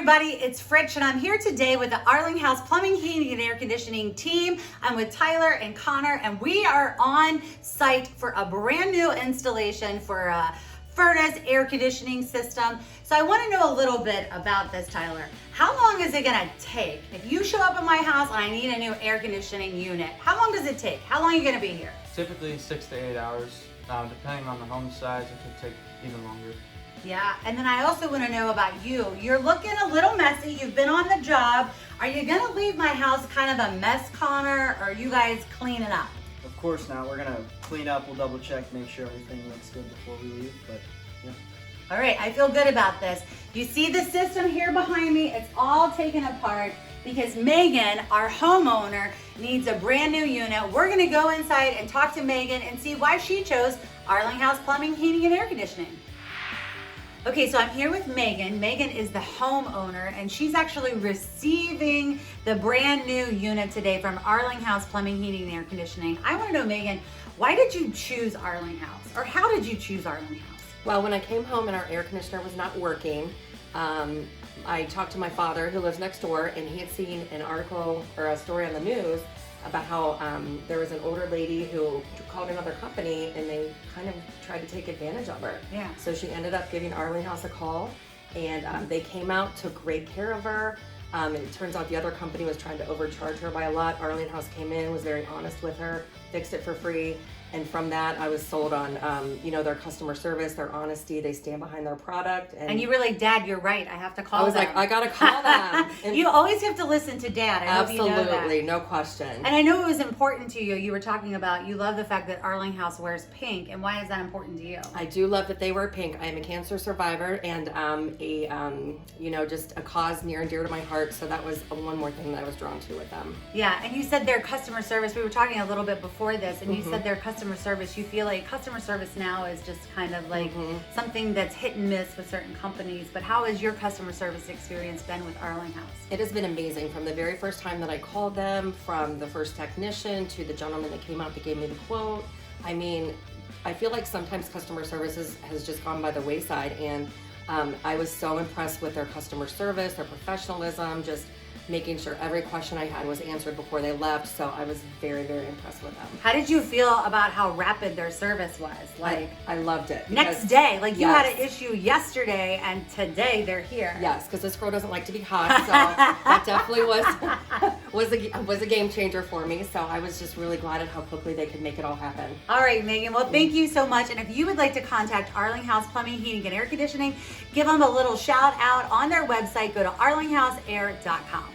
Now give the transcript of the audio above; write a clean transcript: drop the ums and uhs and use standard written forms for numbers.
everybody, it's Fritsch and I'm here today with the Arlinghouse Plumbing, Heating, and Air Conditioning team. I'm with Tyler and Connor and we are on site for a brand new installation for a furnace air conditioning system. So I want to know a little bit about this, Tyler. How long is it gonna take? If you show up at my house and I need a new air conditioning unit, how long does it take? How long are you gonna be here? Typically 6 to 8 hours. Depending on the home size, it could take even longer. Yeah, and then I also want to know about you. You're looking a little messy. You've been on the job. Are you going to leave my house kind of a mess, Connor, or are you guys cleaning up? Of course not. We're gonna clean up. We'll double check, make sure everything looks good before we leave. But yeah. All right, I feel good about this. You see the system here behind me? It's all taken apart because Megan, our homeowner, needs a brand new unit. We're going to go inside and talk to Megan and see why she chose Arlinghouse Plumbing, Heating, and Air Conditioning. Okay, so I'm here with Megan. Megan is the homeowner and she's actually receiving the brand new unit today from Arlinghouse Plumbing, Heating, and Air Conditioning. I want to know, Megan, why did you choose Arlinghouse? Or how did you choose Arlinghouse? Well, when I came home and our air conditioner was not working, I talked to my father who lives next door and he had seen an article or a story on the news about how there was an older lady who called another company and they kind of tried to take advantage of her. Yeah. So she ended up giving Arlinghouse a call and they came out, took great care of her. And it turns out the other company was trying to overcharge her by a lot. Arlinghouse came in, was very honest with her, fixed it for free. And from that, I was sold on, their customer service, their honesty. They stand behind their product. And you were like, Dad, you're right. I have to call I was them. like, I gotta call them. And you always have to listen to Dad. I hope absolutely, you know that. no question. And I know it was important to you. You were talking about, you love the fact that Arlinghouse wears pink. And why is that important to you? I do love that they wear pink. I am a cancer survivor and just a cause near and dear to my heart. So that was one more thing that I was drawn to with them. Yeah, and you said their customer service. We were talking a little bit before this, and you said their customer service. You feel like customer service now is just kind of like something that's hit and miss with certain companies. But how has your customer service experience been with Arlinghouse? It has been amazing from the very first time that I called them, from the first technician to the gentleman that came out that gave me the quote. I mean, I feel like sometimes customer services has just gone by the wayside, and I was so impressed with their customer service, their professionalism, just making sure every question I had was answered before they left. So I was very, very impressed with them. How did you feel about how rapid their service was? Like, I loved it. Next day, like you had an issue yesterday and today they're here. Yes, because this girl doesn't like to be hot, so that definitely was a game changer for me. So I was just really glad at how quickly they could make it all happen. All right, Megan. Well, thank you so much. And if you would like to contact Arlinghouse Plumbing, Heating, and Air Conditioning, give them a little shout out on their website. Go to arlinghouseair.com.